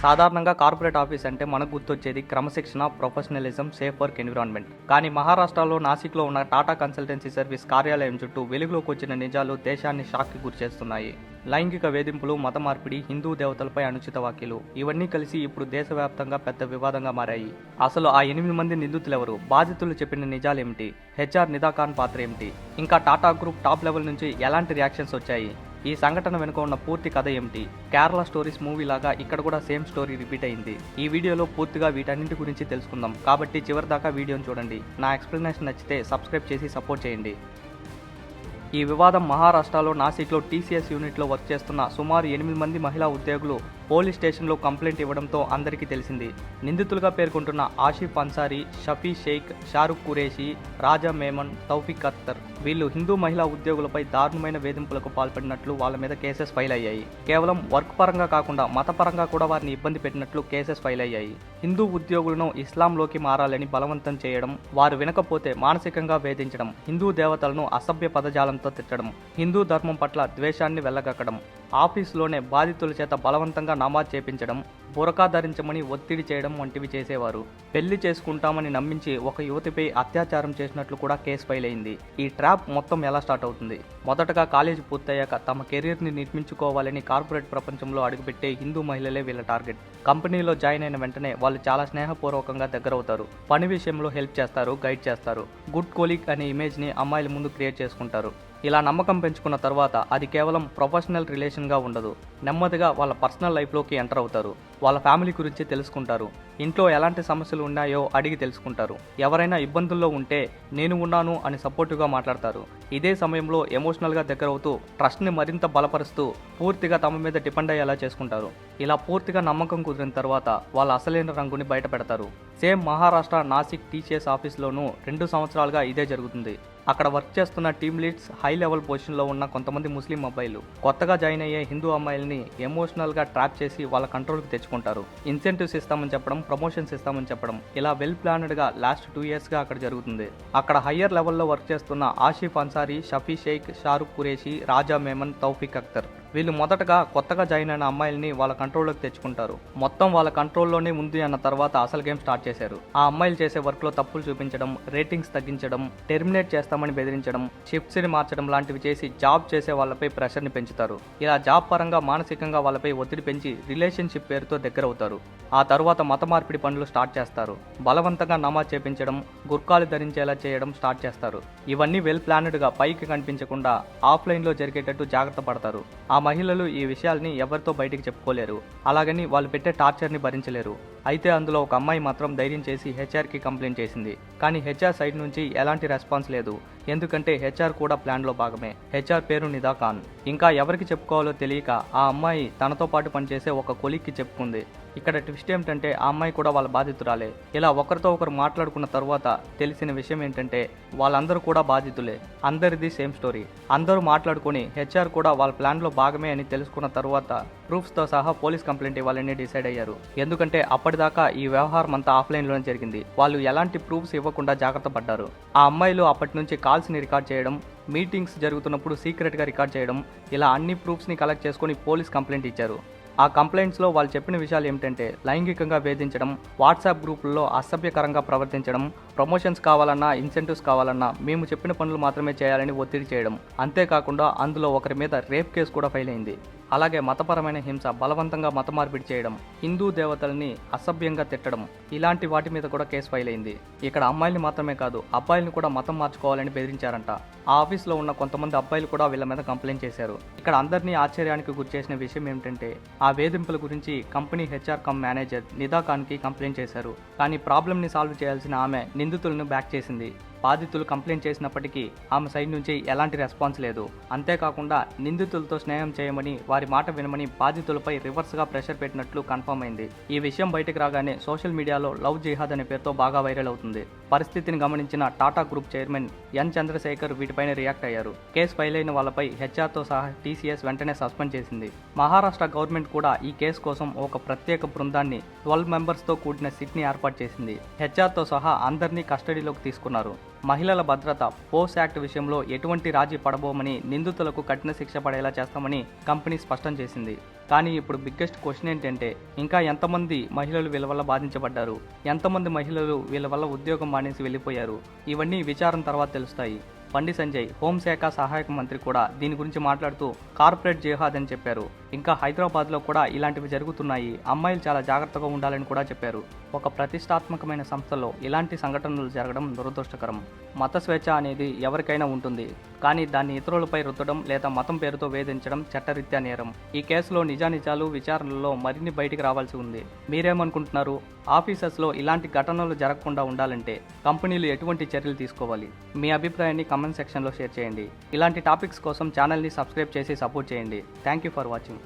సాధారణంగా corporate office అంటే మనకు గుర్తొచ్చేది క్రమశిక్షణ, ప్రొఫెషనలిజం, సేఫ్ వర్క్ ఎన్విరాన్మెంట్. కానీ మహారాష్ట్రలో నాసిక్లో ఉన్న టాటా కన్సల్టెన్సీ సర్వీస్ కార్యాలయం చుట్టూ వెలుగులోకి వచ్చిన నిజాలు దేశాన్ని షాక్కి గురిచేస్తున్నాయి. లైంగిక వేధింపులు, మత మార్పిడి, హిందూ దేవతలపై అనుచిత వ్యాఖ్యలు ఇవన్నీ కలిసి ఇప్పుడు దేశవ్యాప్తంగా పెద్ద వివాదంగా మారాయి. అసలు ఆ 8 మంది నిందితులెవరు? బాధితులు చెప్పిన నిజాలేమిటి? హెచ్ఆర్ నిదా ఖాన్ పాత్ర ఏమిటి? ఇంకా టాటా గ్రూప్ టాప్ లెవెల్ నుంచి ఎలాంటి రియాక్షన్స్ వచ్చాయి? ఈ సంఘటన వెనుక ఉన్న పూర్తి కథ ఏమిటి? కేరళ స్టోరీస్ మూవీ లాగా ఇక్కడ కూడా సేమ్ స్టోరీ రిపీట్ అయింది. ఈ వీడియోలో పూర్తిగా వీటన్నింటి గురించి తెలుసుకుందాం. కాబట్టి చివరిదాకా వీడియోని చూడండి. నా ఎక్స్ప్లెనేషన్ నచ్చితే సబ్స్క్రైబ్ చేసి సపోర్ట్ చేయండి. ఈ వివాదం మహారాష్ట్రలో నాసిక్లో టీసీఎస్ యూనిట్లో వర్క్ చేస్తున్న సుమారు 8 మంది మహిళా ఉద్యోగులు పోలీస్ స్టేషన్లో కంప్లైంట్ ఇవ్వడంతో అందరికీ తెలిసింది. నిందితులుగా పేర్కొంటున్న ఆసిఫ్ అన్సారీ, షఫీ షేక్, షారుఖ్ ఖురేషీ, రాజా మేమన్, తౌఫిక్ అఖ్తర్ వీళ్ళు హిందూ మహిళా ఉద్యోగులపై దారుణమైన వేధింపులకు పాల్పడినట్లు వాళ్ళ మీద కేసెస్ ఫైల్ అయ్యాయి. కేవలం వర్క్ పరంగా కాకుండా మతపరంగా కూడా వారిని ఇబ్బంది పెట్టినట్లు కేసెస్ ఫైల్ అయ్యాయి. హిందూ ఉద్యోగులను ఇస్లాంలోకి మారాలని బలవంతం చేయడం, వారు వినకపోతే మానసికంగా వేధించడం, హిందూ దేవతలను అసభ్య పదజాలంతో తిట్టడం, హిందూ ధర్మం పట్ల ద్వేషాన్ని వెళ్లగక్కడం, ఆఫీసులోనే బాధితుల చేత బలవంతంగా నమాజ్ చేపించడం, బురకా ధరించమని ఒత్తిడి చేయడం వంటివి చేసేవారు. పెళ్లి చేసుకుంటామని నమ్మించి ఒక యువతిపై అత్యాచారం చేసినట్లు కూడా కేసు ఫైల్ అయింది. ఈ ట్రాప్ మొత్తం ఎలా స్టార్ట్ అవుతుంది? మొదటగా కాలేజీ పూర్తయ్యాక తమ కెరీర్ని నిర్మించుకోవాలని కార్పొరేట్ ప్రపంచంలో అడుగుపెట్టే హిందూ మహిళలే వీళ్ళ టార్గెట్. కంపెనీలో జాయిన్ అయిన వెంటనే వాళ్ళు చాలా స్నేహపూర్వకంగా దగ్గరవుతారు. పని విషయంలో హెల్ప్ చేస్తారు, గైడ్ చేస్తారు. గుడ్ కోలీగ్ అనే ఇమేజ్ని అమ్మాయిల ముందు క్రియేట్ చేసుకుంటారు. ఇలా నమ్మకం పెంచుకున్న తర్వాత అది కేవలం ప్రొఫెషనల్ రిలేషన్గా ఉండదు. నెమ్మదిగా వాళ్ళ పర్సనల్ లైఫ్లోకి ఎంటర్ అవుతారు. వాళ్ళ ఫ్యామిలీ గురించి తెలుసుకుంటారు. ఇంట్లో ఎలాంటి సమస్యలు ఉన్నాయో అడిగి తెలుసుకుంటారు. ఎవరైనా ఇబ్బందుల్లో ఉంటే నేను ఉన్నాను అని సపోర్టివ్గా మాట్లాడతారు. ఇదే సమయంలో ఎమోషనల్గా దగ్గరవుతూ ట్రస్ట్ని మరింత బలపరుస్తూ పూర్తిగా తమ మీద డిపెండ్ అయ్యేలా చేసుకుంటారు. ఇలా పూర్తిగా నమ్మకం కుదిరిన తర్వాత వాళ్ళ అసలైన రంగుని బయట పెడతారు. సేమ్ మహారాష్ట్ర నాసిక్ టీసీఎస్ ఆఫీస్లోనూ 2 సంవత్సరాలుగా ఇదే జరుగుతుంది. అక్కడ వర్క్ చేస్తున్న టీమ్ లీడ్స్, హై లెవెల్ పొజిషన్లో ఉన్న కొంతమంది ముస్లిం అబ్బాయిలు కొత్తగా జాయిన్ అయ్యే హిందూ అమ్మాయిల్ని ఎమోషనల్గా ట్రాప్ చేసి వాళ్ళ కంట్రోల్కి తెచ్చుకుంటారు. ఇన్సెంటివ్స్ ఇస్తామని చెప్పడం, ప్రమోషన్స్ ఇస్తామని చెప్పడం, ఇలా వెల్ ప్లాన్డ్గా లాస్ట్ 2 ఇయర్స్గా అక్కడ జరుగుతుంది. అక్కడ హయ్యర్ లెవెల్లో వర్క్ చేస్తున్న ఆసిఫ్ అన్సారీ, షఫీ షేక్, షారుఖ్ ఖురేషీ, రాజా మేమన్, తౌఫిక్ అఖ్తర్ వీళ్ళు మొదటగా కొత్తగా జాయిన్ అయిన అమ్మాయిల్ని వాళ్ళ కంట్రోల్లోకి తెచ్చుకుంటారు. మొత్తం వాళ్ళ కంట్రోల్లోనే ఉంది అన్న తర్వాత అసలు గేమ్ స్టార్ట్ చేశారు. ఆ అమ్మాయిలు చేసే వర్క్లో తప్పులు చూపించడం, రేటింగ్స్ తగ్గించడం, టెర్మినేట్ చేస్తామని బెదిరించడం, షిఫ్ట్స్ని మార్చడం లాంటివి చేసి జాబ్ చేసే వాళ్ళపై ప్రెషర్ని పెంచుతారు. ఇలా జాబ్ పరంగా మానసికంగా వాళ్ళపై ఒత్తిడి పెంచి రిలేషన్షిప్ పేరుతో దగ్గరవుతారు. ఆ తర్వాత మత మార్పిడి పనులు స్టార్ట్ చేస్తారు. బలవంతంగా నమాజ్ చేపించడం, గుర్కాలు ధరించేలా చేయడం స్టార్ట్ చేస్తారు. ఇవన్నీ వెల్ ప్లాన్డ్గా పైకి కనిపించకుండా ఆఫ్లైన్లో జరిగేటట్టు జాగ్రత్త పడతారు. ఆ మహిళలు ఈ విషయాల్ని ఎవరితో బయటికి చెప్పుకోలేరు. అలాగని వాళ్ళు పెట్టే టార్చర్ని భరించలేరు. అయితే అందులో ఒక అమ్మాయి మాత్రం ధైర్యం చేసి హెచ్ఆర్కి కంప్లైంట్ చేసింది. కానీ హెచ్ఆర్ సైడ్ నుంచి ఎలాంటి రెస్పాన్స్ లేదు. ఎందుకంటే హెచ్ఆర్ కూడా ప్లాన్లో భాగమే. హెచ్ఆర్ పేరు నిదా ఖాన్. ఇంకా ఎవరికి చెప్పుకోవాలో తెలియక ఆ అమ్మాయి తనతో పాటు పనిచేసే ఒక కొలీగ్కి చెప్పుకుంది. ఇక్కడ ట్విస్ట్ ఏమిటంటే ఆ అమ్మాయి కూడా వాళ్ళ బాధితురాలే. ఇలా ఒకరితో ఒకరు మాట్లాడుకున్న తర్వాత తెలిసిన విషయం ఏంటంటే వాళ్ళందరూ కూడా బాధితులే. అందరిది సేమ్ స్టోరీ. అందరూ మాట్లాడుకుని హెచ్ఆర్ కూడా వాళ్ళ ప్లాన్లో భాగమే అని తెలుసుకున్న తర్వాత ప్రూఫ్స్తో సహా పోలీస్ కంప్లైంట్ ఇవ్వాలని డిసైడ్ అయ్యారు. ఎందుకంటే అప్పటిదాకా ఈ వ్యవహారం అంతా ఆఫ్లైన్లోనే జరిగింది. వాళ్ళు ఎలాంటి ప్రూఫ్స్ ఇవ్వకుండా జాగ్రత్త పడ్డారు. ఆ అమ్మాయిలు అప్పటి నుంచి కాల్స్ని రికార్డ్ చేయడం, మీటింగ్స్ జరుగుతున్నప్పుడు సీక్రెట్గా రికార్డ్ చేయడం, ఇలా అన్ని ప్రూఫ్స్ని కలెక్ట్ చేసుకుని పోలీస్ కంప్లైంట్ ఇచ్చారు. ఆ కంప్లైంట్స్లో వాళ్ళు చెప్పిన విషయాలు ఏమిటంటే లైంగికంగా వేధించడం, వాట్సాప్ గ్రూపుల్లో అసభ్యకరంగా ప్రవర్తించడం, ప్రమోషన్స్ కావాలన్నా, ఇన్సెంటివ్స్ కావాలన్నా మేము చెప్పిన పనులు మాత్రమే చేయాలని ఒత్తిడి చేయడం. అంతేకాకుండా అందులో ఒకరి మీద రేప్ కేసు కూడా ఫైల్ అయింది. అలాగే మతపరమైన హింస, బలవంతంగా మత మార్పిడి చేయడం, హిందూ దేవతల్ని అసభ్యంగా తిట్టడం, ఇలాంటి వాటి మీద కూడా కేసు ఫైల్ అయింది. ఇక్కడ అమ్మాయిల్ని మాత్రమే కాదు అబ్బాయిల్ని కూడా మతం మార్చుకోవాలని బెదిరించారంట. ఆ ఆఫీస్లో ఉన్న కొంతమంది అబ్బాయిలు కూడా వీళ్ళ మీద కంప్లైంట్ చేశారు. ఇక్కడ అందరినీ ఆశ్చర్యానికి గురిచేసిన విషయం ఏమిటంటే ఆ వేధింపుల గురించి company HR cum manager Nida ఖాన్కి కంప్లైంట్ చేశారు. కానీ ప్రాబ్లమ్ని సాల్వ్ చేయాల్సిన ఆమె నిందితులను బ్యాక్ చేసింది. బాధితులు కంప్లైంట్ చేసినప్పటికీ ఆమె సైడ్ నుంచి ఎలాంటి రెస్పాన్స్ లేదు. అంతేకాకుండా నిందితులతో స్నేహం చేయమని, వారి మాట వినమని బాధితులపై రివర్స్గా ప్రెషర్ పెట్టినట్లు కన్ఫర్మ్ అయింది. ఈ విషయం బయటకు రాగానే సోషల్ మీడియాలో లవ్ జిహాద్ అనే పేరుతో బాగా వైరల్ అవుతుంది. పరిస్థితిని గమనించిన Tata group chairman N Chandrasekhar వీటిపైన రియాక్ట్ అయ్యారు. కేసు ఫైల్ అయిన వాళ్ళపై హెచ్ఆర్తో సహా టీసీఎస్ వెంటనే సస్పెండ్ చేసింది. మహారాష్ట్ర గవర్నమెంట్ కూడా ఈ కేసు కోసం ఒక ప్రత్యేక బృందాన్ని 12 మెంబర్స్తో కూడిన సిట్ని ఏర్పాటు చేసింది. హెచ్ఆర్తో సహా అందరినీ కస్టడీలోకి తీసుకున్నారు. మహిళల భద్రత పోస్ యాక్ట్ విషయంలో ఎటువంటి రాజీ పడబోమని, నిందితులకు కఠిన శిక్ష పడేలా చేస్తామని కంపెనీ స్పష్టం చేసింది. కానీ ఇప్పుడు బిగ్గెస్ట్ క్వశ్చన్ ఏంటంటే, ఇంకా ఎంతమంది మహిళలు వీళ్ళ వల్ల బాధించబడ్డారు, ఎంతమంది మహిళలు వీళ్ళ వల్ల ఉద్యోగం మానేసి వెళ్ళిపోయారు, ఇవన్నీ విచారణ తర్వాత తెలుస్తాయి. బండి సంజయ్ హోంశాఖ సహాయక మంత్రి కూడా దీని గురించి మాట్లాడుతూ కార్పొరేట్ జిహాద్ అని చెప్పారు. ఇంకా హైదరాబాద్లో కూడా ఇలాంటివి జరుగుతున్నాయి, అమ్మాయిలు చాలా జాగ్రత్తగా ఉండాలని కూడా చెప్పారు. ఒక ప్రతిష్టాత్మకమైన సంస్థలో ఇలాంటి సంఘటనలు జరగడం దురదృష్టకరం. మత స్వేచ్ఛ అనేది ఎవరికైనా ఉంటుంది, కానీ దాన్ని ఇతరులపై రుద్దడం లేదా మతం పేరుతో వేధించడం చట్టరీత్యా నేరం. ఈ కేసులో నిజానిజాలు విచారణలో మరిన్ని బయటికి రావాల్సి ఉంది. మీరేమనుకుంటున్నారు? ఆఫీసెస్లో ఇలాంటి ఘటనలు జరగకుండా ఉండాలంటే కంపెనీలు ఎటువంటి చర్యలు తీసుకోవాలి? మీ అభిప్రాయాన్ని కామెంట్ సెక్షన్లో షేర్ చేయండి. ఇలాంటి టాపిక్స్ కోసం ఛానల్ని సబ్స్క్రైబ్ చేసి సపోర్ట్ చేయండి. Thank you for watching.